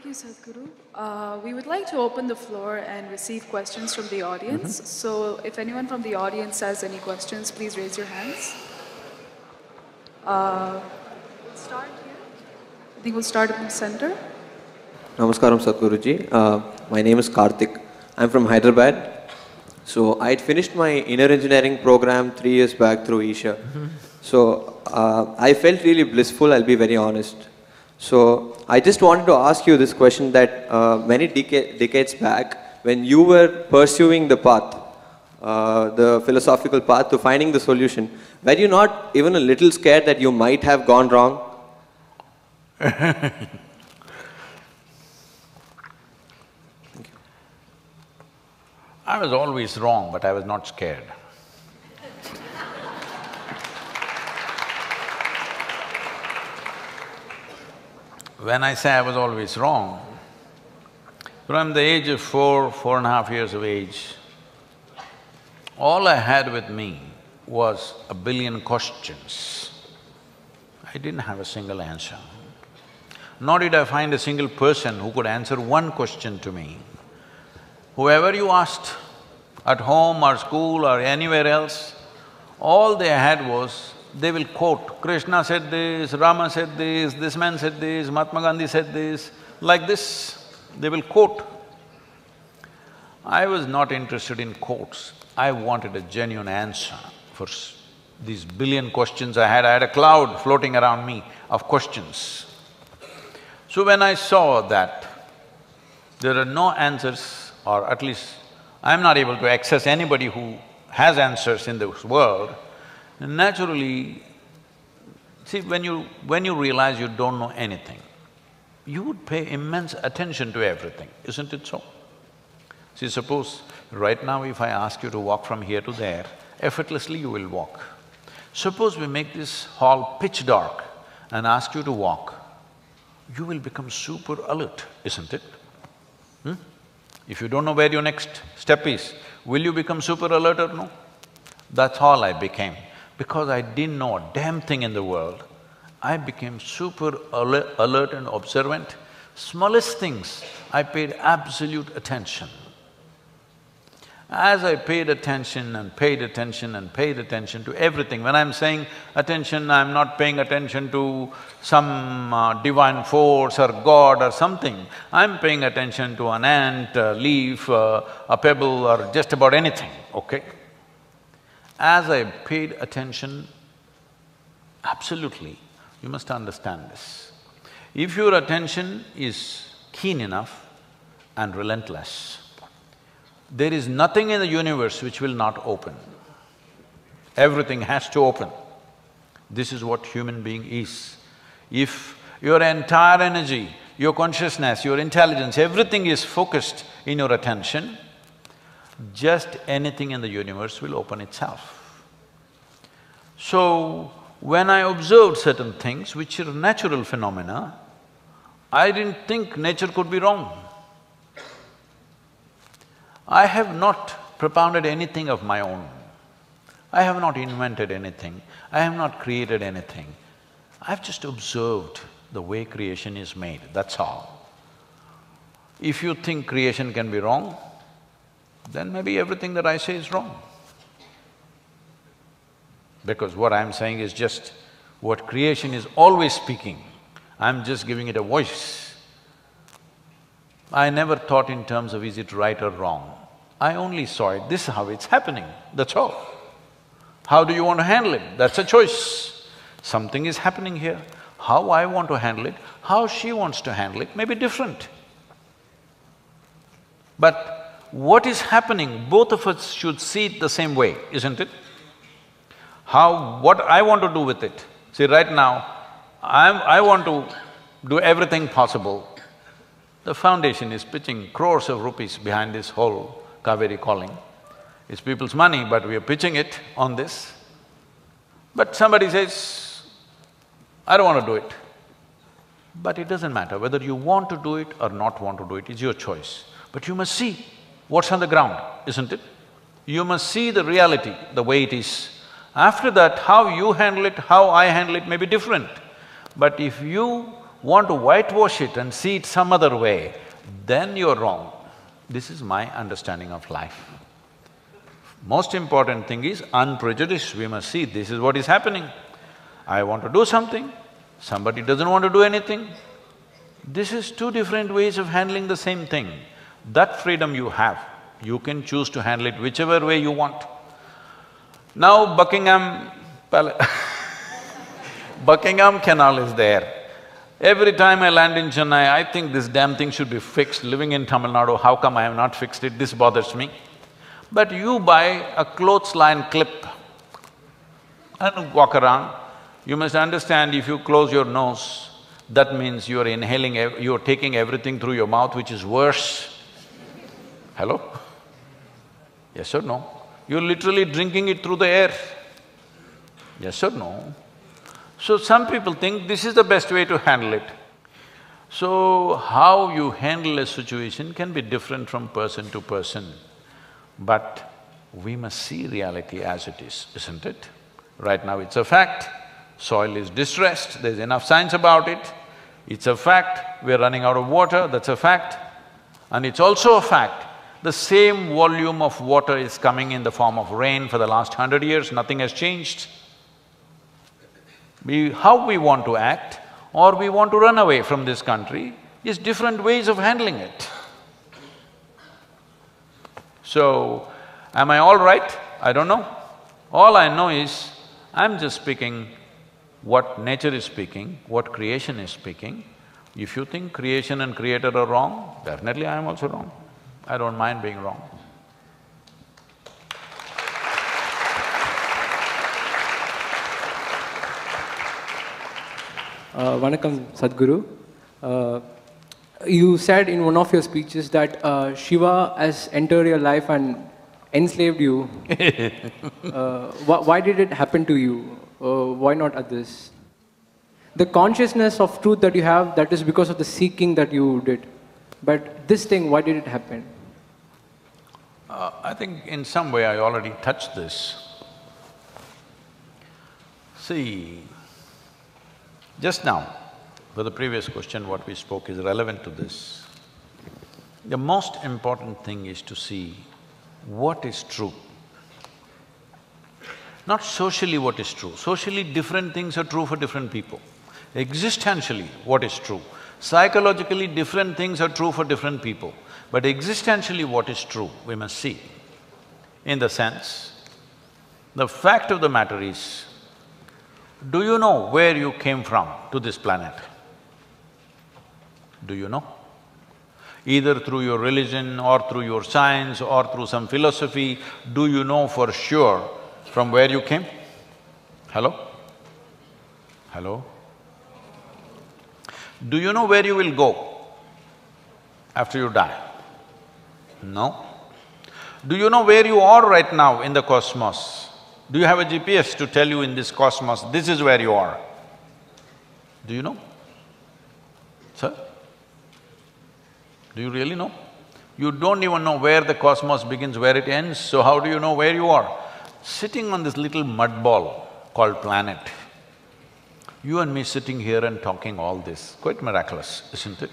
you, Sadhguru. We would like to open the floor and receive questions from the audience. So if anyone from the audience has any questions, please raise your hands. We'll start here. I think we'll start in the center. Namaskaram Sadhguruji. My name is Karthik. I'm from Hyderabad. So I had finished my inner engineering program 3 years back through Isha. So I felt really blissful, I'll be very honest. So I just wanted to ask you this question that many decades back, when you were pursuing the path, the philosophical path to finding the solution, were you not even a little scared that you might have gone wrong? I was always wrong, but I was not scared. When I say I was always wrong, from the age of 4.5 years of age, all I had with me was a billion questions. I didn't have a single answer. Nor did I find a single person who could answer one question to me. Whoever you asked, at home or school or anywhere else, all they had was, they will quote, Krishna said this, Rama said this man said this, Mahatma Gandhi said this, like this, they will quote. I was not interested in quotes, I wanted a genuine answer for these billion questions I had a cloud floating around me of questions. So when I saw that there are no answers, or at least I'm not able to access anybody who has answers in this world, naturally, see, when you realize you don't know anything, you would pay immense attention to everything, isn't it so? See, suppose right now if I ask you to walk from here to there, effortlessly you will walk. Suppose we make this hall pitch dark and ask you to walk, you will become super alert, isn't it? If you don't know where your next step is, will you become super alert or no? That's all I became. Because I didn't know a damn thing in the world, I became super alert and observant. Smallest things, I paid absolute attention. As I paid attention and paid attention and paid attention to everything, when I'm saying attention, I'm not paying attention to some divine force or God or something. I'm paying attention to an ant, a leaf, a pebble or just about anything, okay? As I paid attention, absolutely, you must understand this. If your attention is keen enough and relentless, there is nothing in the universe which will not open. Everything has to open. This is what human being is. If your entire energy, your consciousness, your intelligence, everything is focused in your attention, just anything in the universe will open itself. So, when I observed certain things which are natural phenomena, I didn't think nature could be wrong. I have not propounded anything of my own. I have not invented anything, I have not created anything. I've just observed the way creation is made, that's all. If you think creation can be wrong, then maybe everything that I say is wrong. Because what I'm saying is just what creation is always speaking, I'm just giving it a voice. I never thought in terms of is it right or wrong. I only saw it, this is how it's happening, that's all. How do you want to handle it? That's a choice. Something is happening here. How I want to handle it, how she wants to handle it may be different. But what is happening, both of us should see it the same way, isn't it? What I want to do with it. See, right now, I want to do everything possible. The foundation is pitching crores of rupees behind this whole CAUVERY calling. It's people's money, but we are pitching it on this. But somebody says, I don't want to do it. But it doesn't matter whether you want to do it or not want to do it, it's your choice. But you must see what's on the ground, isn't it? You must see the reality, the way it is. After that, how you handle it, how I handle it may be different. But if you want to whitewash it and see it some other way, then you're wrong. This is my understanding of life. Most important thing is unprejudiced, we must see this is what is happening. I want to do something, somebody doesn't want to do anything. This is two different ways of handling the same thing. That freedom you have, you can choose to handle it whichever way you want. Now Buckingham Buckingham Canal is there. Every time I land in Chennai, I think this damn thing should be fixed. Living in Tamil Nadu, how come I have not fixed it? This bothers me. But you buy a clothesline clip and walk around, you must understand if you close your nose, that means you're inhaling, you're taking everything through your mouth, which is worse. Hello? Yes or no? You're literally drinking it through the air. Yes or no? So some people think this is the best way to handle it. So how you handle a situation can be different from person to person, but we must see reality as it is, isn't it? Right now it's a fact, soil is distressed, there's enough science about it. It's a fact, we're running out of water, that's a fact. And it's also a fact, the same volume of water is coming in the form of rain for the last 100 years, nothing has changed. How we want to act or we want to run away from this country is different ways of handling it. So, am I all right? I don't know. All I know is, I'm just speaking what nature is speaking, what creation is speaking. If you think creation and creator are wrong, definitely I am also wrong. I don't mind being wrong. Vanakkam, Sadhguru. You said in one of your speeches that Shiva has entered your life and enslaved you. Why did it happen to you? Why not others? The consciousness of truth that you have, that is because of the seeking that you did. But this thing, why did it happen? I think in some way I already touched this. See, just now, for the previous question, what we spoke is relevant to this. The most important thing is to see what is true. Not socially what is true. Socially, different things are true for different people. Existentially, what is true. Psychologically, different things are true for different people. But existentially, what is true, we must see. In the sense, the fact of the matter is, do you know where you came from to this planet? Do you know? Either through your religion or through your science or through some philosophy, do you know for sure from where you came? Hello? Hello? Do you know where you will go after you die? No. Do you know where you are right now in the cosmos? Do you have a GPS to tell you in this cosmos, this is where you are? Do you know? Sir? Do you really know? You don't even know where the cosmos begins, where it ends, so how do you know where you are? Sitting on this little mud ball called planet, you and me sitting here and talking all this, quite miraculous, isn't it?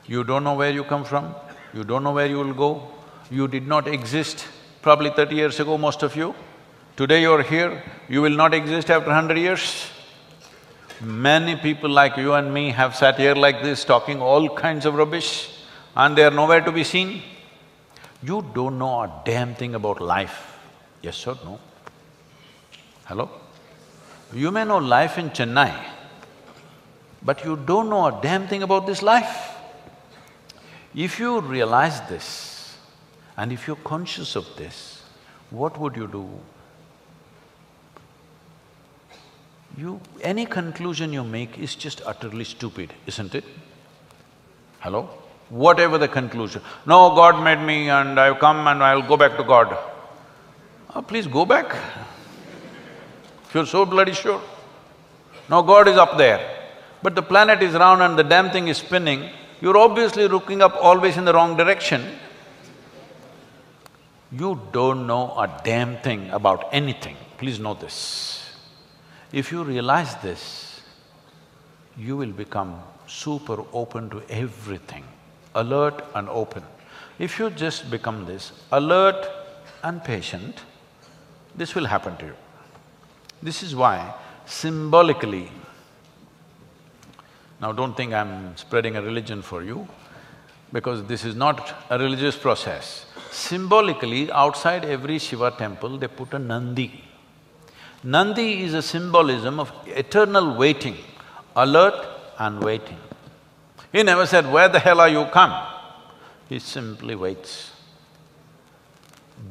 You don't know where you come from, you don't know where you will go, you did not exist probably 30 years ago, most of you. Today you're here, you will not exist after 100 years. Many people like you and me have sat here like this talking all kinds of rubbish and they are nowhere to be seen. You don't know a damn thing about life, yes or no? Hello? You may know life in Chennai, but you don't know a damn thing about this life. If you realize this, and if you're conscious of this, what would you do? Any conclusion you make is just utterly stupid, isn't it? Hello? Whatever the conclusion, no, God made me and I've come and I'll go back to God. Oh, please go back, if you're so bloody sure. No, God is up there, but the planet is round and the damn thing is spinning, you're obviously looking up always in the wrong direction. You don't know a damn thing about anything, please know this. If you realize this, you will become super open to everything, alert and open. If you just become this, alert and patient, this will happen to you. This is why symbolically, now don't think I'm spreading a religion for you, because this is not a religious process. Symbolically, outside every Shiva temple, they put a Nandi. Nandi is a symbolism of eternal waiting, alert and waiting. He never said, "Where the hell are you, come?" He simply waits.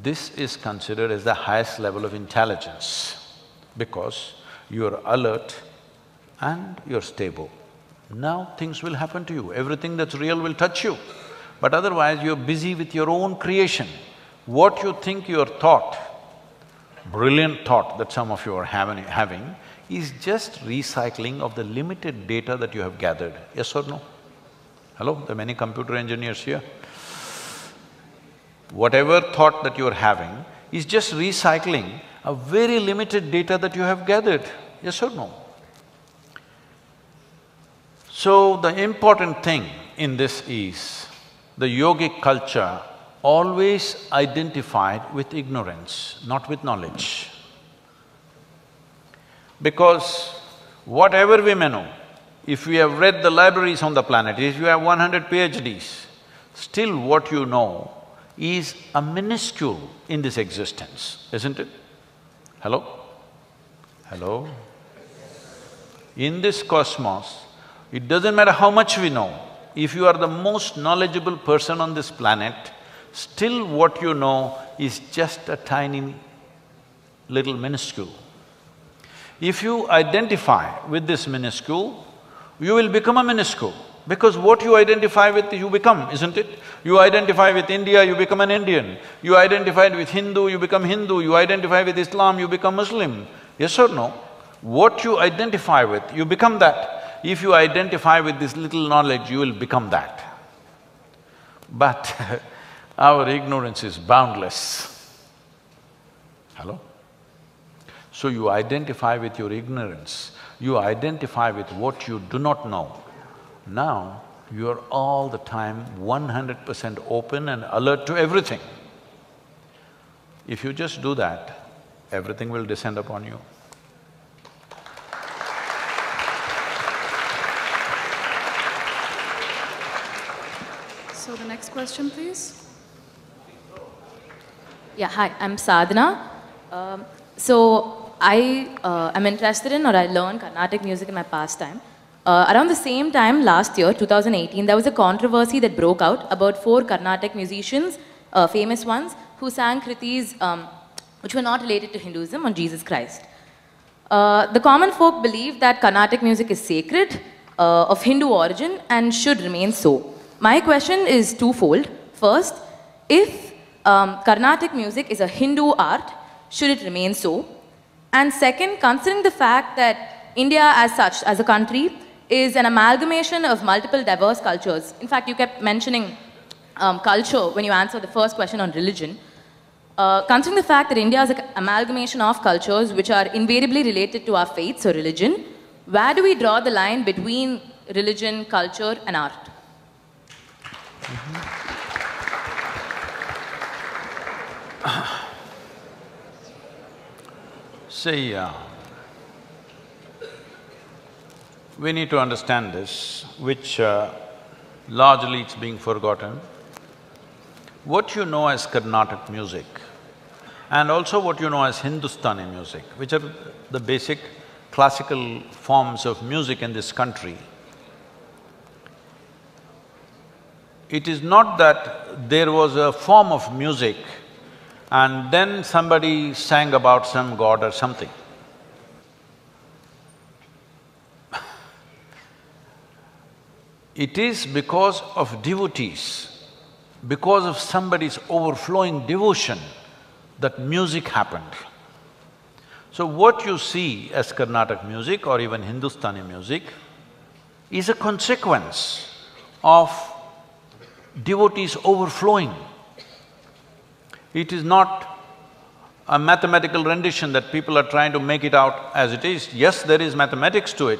This is considered as the highest level of intelligence, because you're alert and you're stable. Now things will happen to you, everything that's real will touch you. But otherwise, you're busy with your own creation. What you think your thought, brilliant thought that some of you are having is just recycling of the limited data that you have gathered, yes or no? Hello, there are many computer engineers here. Whatever thought that you're having is just recycling a very limited data that you have gathered, yes or no? So the important thing in this is, the yogic culture always identified with ignorance, not with knowledge. Because whatever we may know, if we have read the libraries on the planet, if you have 100 PhDs, still what you know is a minuscule in this existence, isn't it? Hello? Hello? In this cosmos, it doesn't matter how much we know, if you are the most knowledgeable person on this planet, still what you know is just a tiny little minuscule. If you identify with this minuscule, you will become a minuscule, because what you identify with, you become, isn't it? You identify with India, you become an Indian. You identify with Hindu, you become Hindu. You identify with Islam, you become Muslim. Yes or no? What you identify with, you become that. If you identify with this little knowledge, you will become that. But our ignorance is boundless. Hello? So you identify with your ignorance, you identify with what you do not know. Now, you're all the time 100% open and alert to everything. If you just do that, everything will descend upon you. So the next question, please. Yeah, hi, I'm Sadhana. I'm interested in, or I learned Carnatic music in my pastime. Around the same time last year, 2018, there was a controversy that broke out about 4 Carnatic musicians, famous ones, who sang kritis which were not related to Hinduism on Jesus Christ. The common folk believe that Carnatic music is sacred, of Hindu origin, and should remain so. My question is twofold. First, if Carnatic music is a Hindu art, should it remain so? And second, considering the fact that India as such, as a country, is an amalgamation of multiple diverse cultures. In fact, you kept mentioning culture when you answered the first question on religion. Considering the fact that India is an amalgamation of cultures which are invariably related to our faiths or religion, where do we draw the line between religion, culture and art? See, we need to understand this, which largely it's being forgotten. What you know as Carnatic music and also what you know as Hindustani music, which are the basic classical forms of music in this country, it is not that there was a form of music and then somebody sang about some god or something. It is because of devotees, because of somebody's overflowing devotion that music happened. So what you see as Carnatic music or even Hindustani music is a consequence of devotees overflowing. It is not a mathematical rendition that people are trying to make it out as it is. Yes, there is mathematics to it,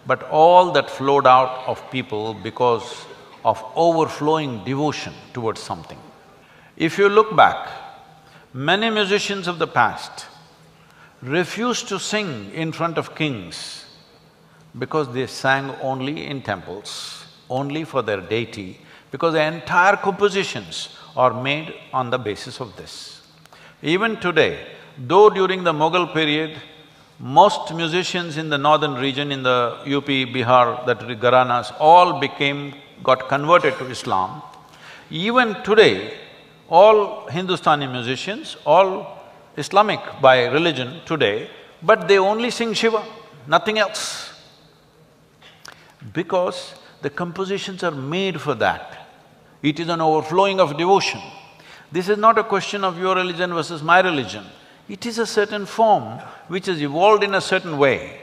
but all that flowed out of people because of overflowing devotion towards something. If you look back, many musicians of the past refused to sing in front of kings because they sang only in temples, only for their deity, because the entire compositions are made on the basis of this. Even today, though during the Mughal period, most musicians in the northern region, in the UP, Bihar, that Gharanas, all got converted to Islam. Even today, all Hindustani musicians, all Islamic by religion today, but they only sing Shiva, nothing else. Because the compositions are made for that. It is an overflowing of devotion. This is not a question of your religion versus my religion. It is a certain form which has evolved in a certain way,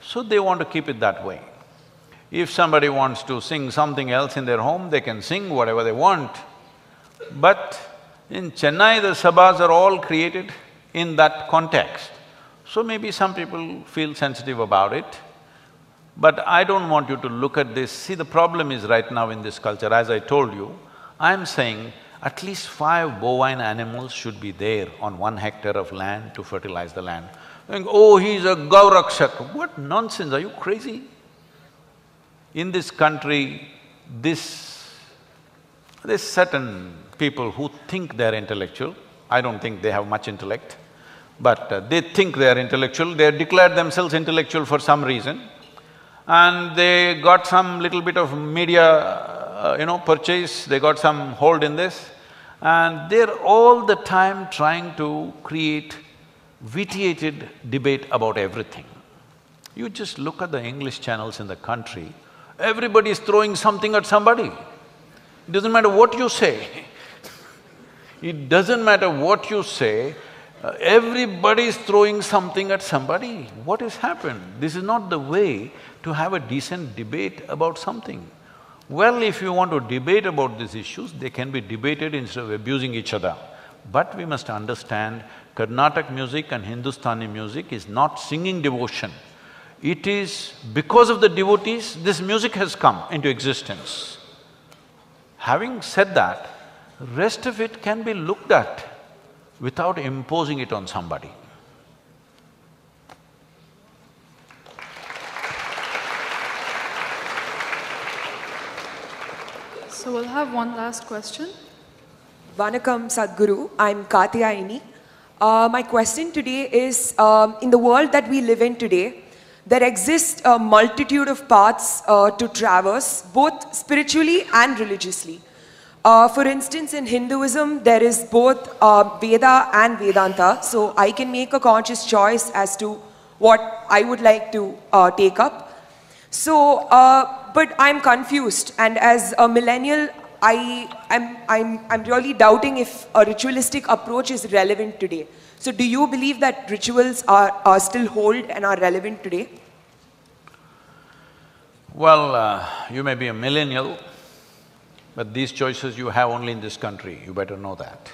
so they want to keep it that way. If somebody wants to sing something else in their home, they can sing whatever they want. But in Chennai, the sabhas are all created in that context. So maybe some people feel sensitive about it. But I don't want you to look at this. See, the problem is right now in this culture, as I told you, I'm saying at least 5 bovine animals should be there on 1 hectare of land to fertilize the land. Think, oh, he's a Gaurakshak. What nonsense, are you crazy? In this country, there's certain people who think they're intellectual. I don't think they have much intellect, but they think they're intellectual, they declared themselves intellectual for some reason, and they got some little bit of media purchase, they got some hold in this, and they're all the time trying to create vitiated debate about everything. You just look at the English channels in the country, everybody is throwing something at somebody. It doesn't matter what you say. It doesn't matter what you say, everybody is throwing something at somebody. What has happened? This is not the way to have a decent debate about something. Well, if you want to debate about these issues, they can be debated instead of abusing each other. But we must understand, Carnatic music and Hindustani music is not singing devotion. It is because of the devotees, this music has come into existence. Having said that, rest of it can be looked at without imposing it on somebody. So we'll have one last question. Vanakkam Sadhguru, I'm Katyayini. My question today is, in the world that we live in today, there exists a multitude of paths to traverse, both spiritually and religiously. For instance, in Hinduism, there is both Veda and Vedanta, so I can make a conscious choice as to what I would like to take up. So, but I'm confused, and as a millennial, I'm really doubting if a ritualistic approach is relevant today. So do you believe that rituals are still hold and are relevant today? Well, you may be a millennial, but these choices you have only in this country, you better know that.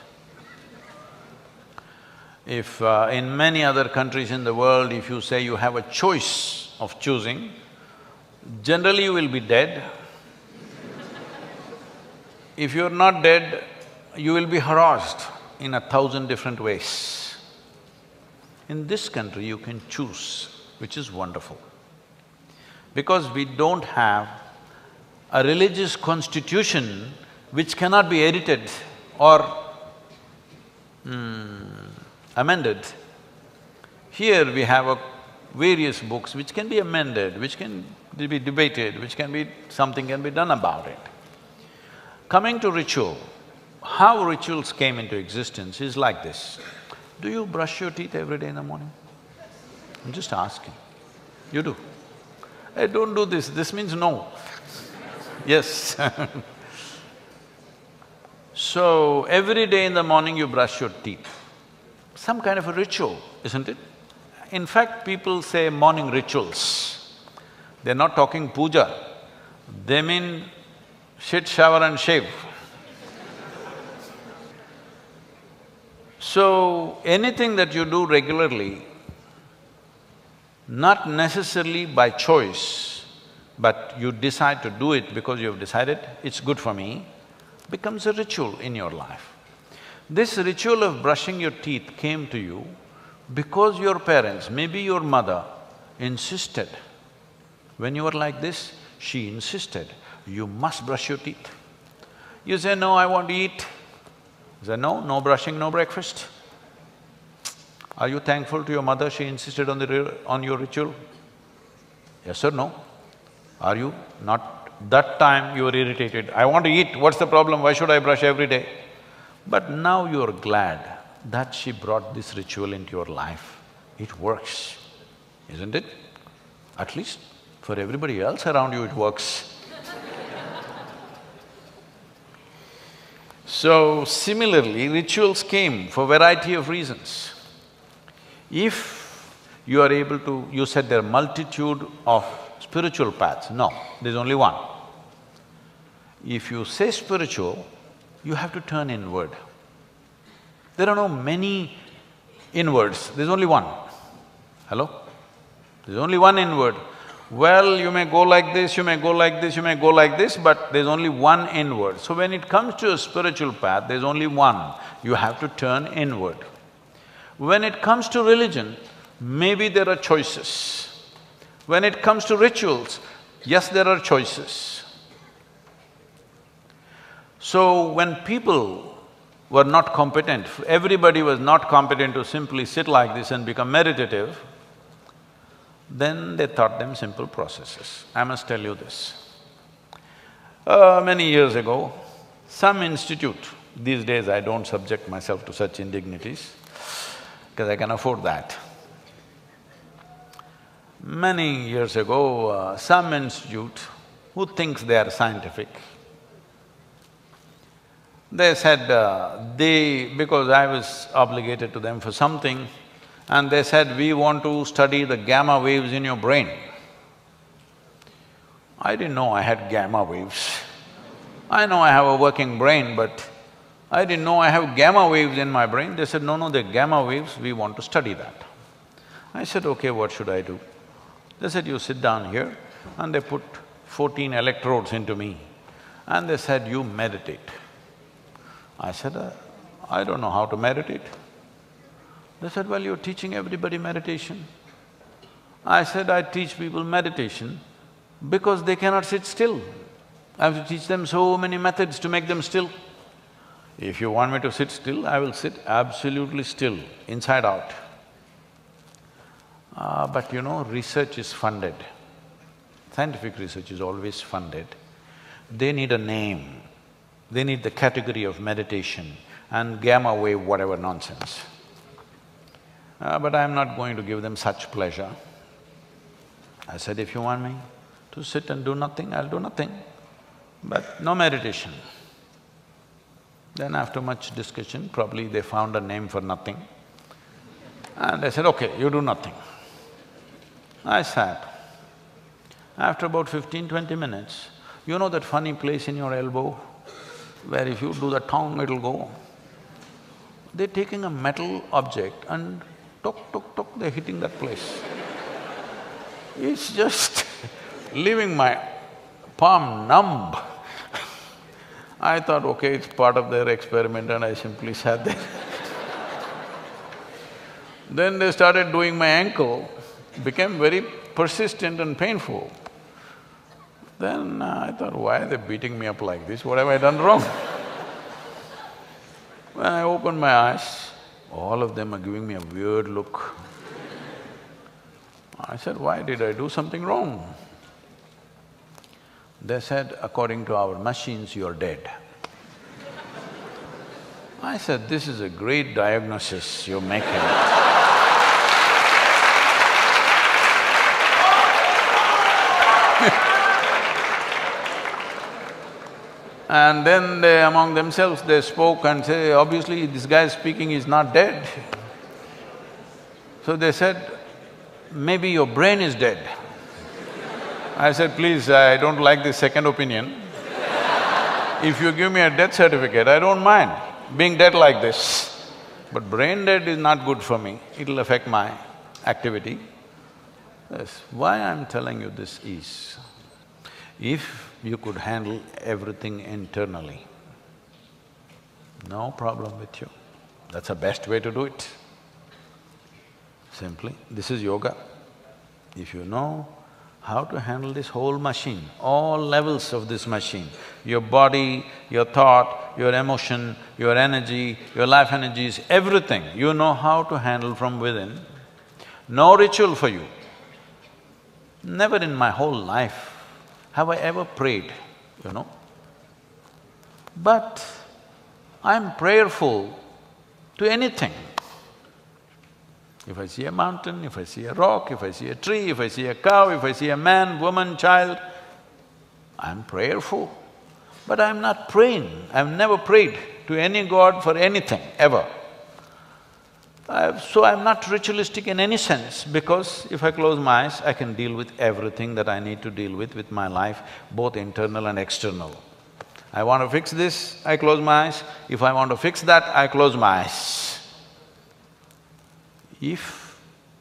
If in many other countries in the world, if you say you have a choice of choosing, generally you will be dead. If you're not dead, you will be harassed in 1,000 different ways. In this country, you can choose, which is wonderful. Because we don't have a religious constitution which cannot be edited or amended. Here we have various books which can be amended, which can be debated, something can be done about it. Coming to ritual, how rituals came into existence is like this. Do you brush your teeth every day in the morning? I'm just asking. You do? Hey, don't do this, this means no. Yes. So, every day in the morning you brush your teeth. Some kind of a ritual, isn't it? In fact, people say morning rituals. They're not talking puja, they mean shit, shower and shave. So, anything that you do regularly, not necessarily by choice, but you decide to do it because you've decided, it's good for me, becomes a ritual in your life. This ritual of brushing your teeth came to you because your parents, maybe your mother, insisted. When you were like this, she insisted, you must brush your teeth. You say, no, I want to eat. You say, no, no brushing, no breakfast. Are you thankful to your mother, she insisted on your ritual? Yes or no? Are you? Not that time you were irritated, I want to eat, what's the problem, why should I brush every day? But now you're glad that she brought this ritual into your life. It works, isn't it? At least for everybody else around you, it works. So, similarly, rituals came for variety of reasons. If you are able to… you said there are multitude of spiritual paths. No, there's only one. If you say spiritual, you have to turn inward. There are no many inwards, there's only one. Hello? There's only one inward. Well, you may go like this, you may go like this, you may go like this, but there's only one inward. So when it comes to a spiritual path, there's only one. You have to turn inward. When it comes to religion, maybe there are choices. When it comes to rituals, yes, there are choices. So when people were not competent, everybody was not competent to simply sit like this and become meditative, then they taught them simple processes. I must tell you this. Many years ago, some institute, these days I don't subject myself to such indignities, because I can afford that. Many years ago, some institute who thinks they are scientific, they said, because I was obligated to them for something, and they said, we want to study the gamma waves in your brain. I didn't know I had gamma waves. I know I have a working brain, but I didn't know I have gamma waves in my brain. They said, no, no, they're gamma waves, we want to study that. I said, okay, what should I do? They said, you sit down here, and they put 14 electrodes into me, and they said, you meditate. I said, I don't know how to meditate. They said, well, you're teaching everybody meditation. I said, I teach people meditation because they cannot sit still. I have to teach them so many methods to make them still. If you want me to sit still, I will sit absolutely still, inside out. But you know, research is funded. Scientific research is always funded. They need a name, they need the category of meditation and gamma wave whatever nonsense. But I'm not going to give them such pleasure. I said, if you want me to sit and do nothing, I'll do nothing, but no meditation. Then after much discussion, probably they found a name for nothing, and I said, okay, you do nothing. I sat. After about 15–20 minutes, you know that funny place in your elbow, where if you do the tongue, it'll go? They're taking a metal object and tok, tok, tok, they're hitting that place. It's just leaving my palm numb. I thought, okay, it's part of their experiment, and I simply sat there. Then they started doing my ankle, became very persistent and painful. Then I thought, why are they beating me up like this? What have I done wrong? When I opened my eyes, all of them are giving me a weird look. I said, why did I do something wrong? They said, according to our machines, you're dead. I said, this is a great diagnosis you're making. And then they, among themselves, they spoke and say, obviously this guy speaking is not dead. So they said, maybe your brain is dead. I said, please, I don't like this second opinion. If you give me a death certificate, I don't mind being dead like this. But brain dead is not good for me, it'll affect my activity. Yes. Why I'm telling you this is, If you could handle everything internally, no problem with you. That's the best way to do it. Simply, this is yoga. If you know how to handle this whole machine, all levels of this machine, your body, your thought, your emotion, your energy, your life energies, everything, you know how to handle from within, no ritual for you. Never in my whole life have I ever prayed, you know. But I'm prayerful to anything. If I see a mountain, if I see a rock, if I see a tree, if I see a cow, if I see a man, woman, child, I'm prayerful. But I'm not praying. I've never prayed to any god for anything, ever. So I'm not ritualistic in any sense, because if I close my eyes, I can deal with everything that I need to deal with my life, both internal and external. I want to fix this, I close my eyes. If I want to fix that, I close my eyes. If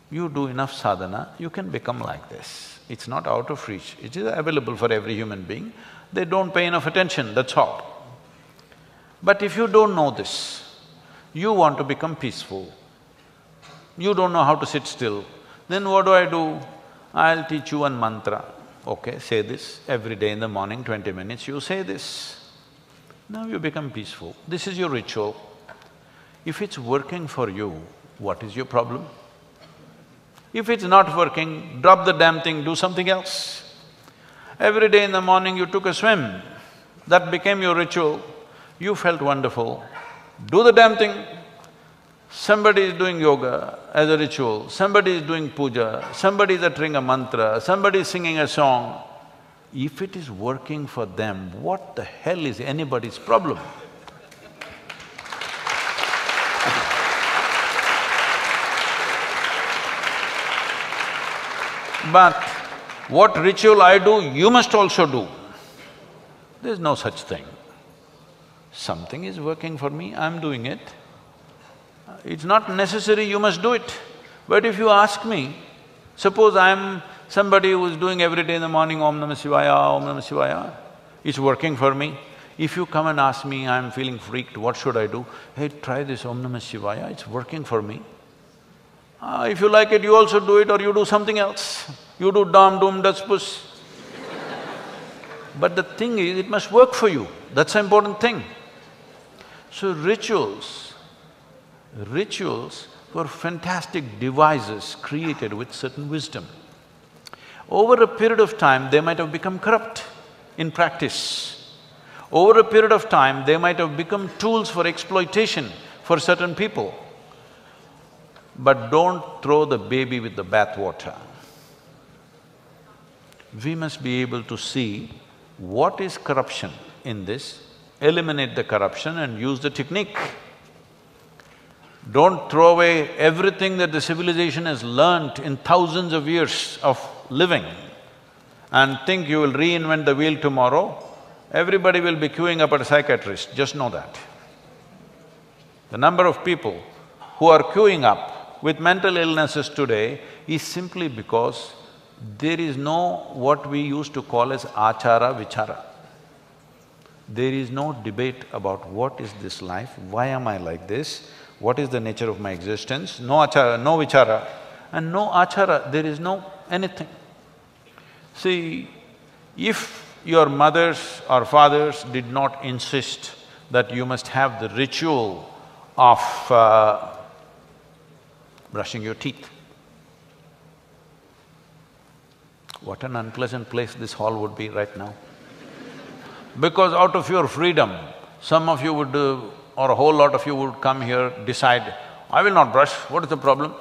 you do enough sadhana, you can become like this. It's not out of reach, it is available for every human being. They don't pay enough attention, that's all. But if you don't know this, you want to become peaceful, you don't know how to sit still, then what do? I'll teach you one mantra. Okay, say this every day in the morning, 20 minutes, you say this. Now you become peaceful. This is your ritual. If it's working for you, what is your problem? If it's not working, drop the damn thing, do something else. Every day in the morning you took a swim, that became your ritual, you felt wonderful, do the damn thing. Somebody is doing yoga as a ritual, somebody is doing puja, somebody is uttering a mantra, somebody is singing a song. If it is working for them, what the hell is anybody's problem? But what ritual I do, you must also do. There's no such thing. Something is working for me, I'm doing it. It's not necessary you must do it. But if you ask me, suppose I'm somebody who's doing every day in the morning Om Namah Shivaya, Om Namah Shivaya, it's working for me. If you come and ask me, I'm feeling freaked, what should I do? Hey, try this Om Namah Shivaya, it's working for me. If you like it, you also do it or you do something else. You do dam, doom, das, puss. But the thing is, it must work for you, that's the important thing. So rituals were fantastic devices created with certain wisdom. Over a period of time, they might have become corrupt in practice. Over a period of time, they might have become tools for exploitation for certain people. But don't throw the baby with the bathwater. We must be able to see what is corruption in this, eliminate the corruption and use the technique. Don't throw away everything that the civilization has learnt in thousands of years of living and think you will reinvent the wheel tomorrow. Everybody will be queuing up at a psychiatrist, just know that. The number of people who are queuing up with mental illnesses today is simply because there is no what we used to call as achara vichara. There is no debate about what is this life, why am I like this, what is the nature of my existence, no achara, no vichara, and no achara, there is no anything. See, if your mothers or fathers did not insist that you must have the ritual of brushing your teeth, what an unpleasant place this hall would be right now. Because out of your freedom, some of you would or a whole lot of you would come here, decide, I will not brush, what is the problem?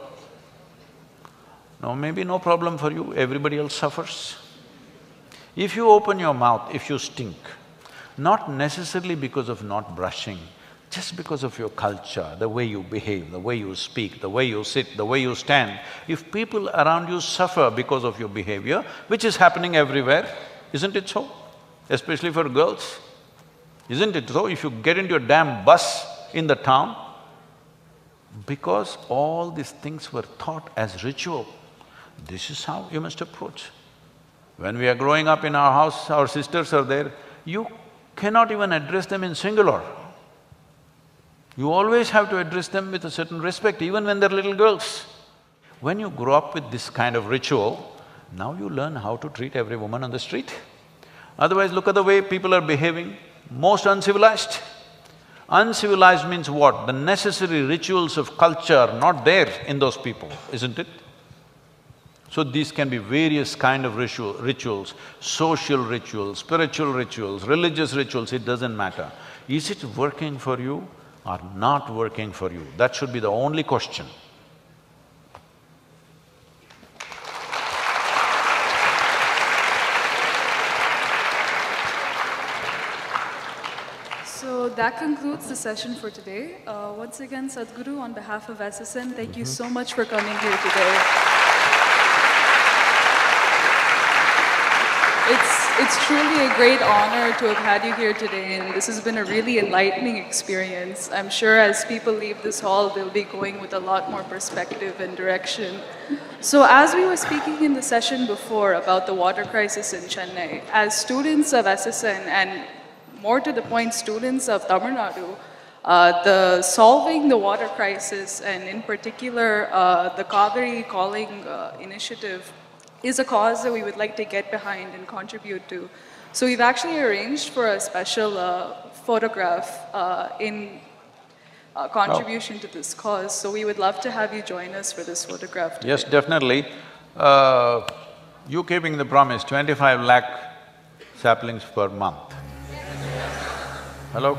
No, maybe no problem for you, everybody else suffers. If you open your mouth, if you stink, not necessarily because of not brushing, just because of your culture, the way you behave, the way you speak, the way you sit, the way you stand, if people around you suffer because of your behavior, which is happening everywhere, isn't it so? Especially for girls, isn't it so? If you get into a damn bus in the town, because all these things were taught as ritual, this is how you must approach. When we are growing up in our house, our sisters are there, you cannot even address them in singular. You always have to address them with a certain respect, even when they're little girls. When you grow up with this kind of ritual, now you learn how to treat every woman on the street. Otherwise, look at the way people are behaving, most uncivilized. Uncivilized means what? The necessary rituals of culture are not there in those people, isn't it? So these can be various kind of rituals, social rituals, spiritual rituals, religious rituals, it doesn't matter. Is it working for you or not working for you? That should be the only question. So that concludes the session for today. Once again, Sadhguru, on behalf of SSN, thank you so much for coming here today. It's truly a great honor to have had you here today, and this has been a really enlightening experience. I'm sure as people leave this hall, they'll be going with a lot more perspective and direction. So as we were speaking in the session before about the water crisis in Chennai, as students of SSN and more to the point, students of Tamil Nadu, solving the water crisis and in particular the CAUVERY calling initiative is a cause that we would like to get behind and contribute to. So we've actually arranged for a special photograph in contribution to this cause. So we would love to have you join us for this photograph today. Yes, definitely. You keeping the promise, 25 lakh saplings per month. Hello?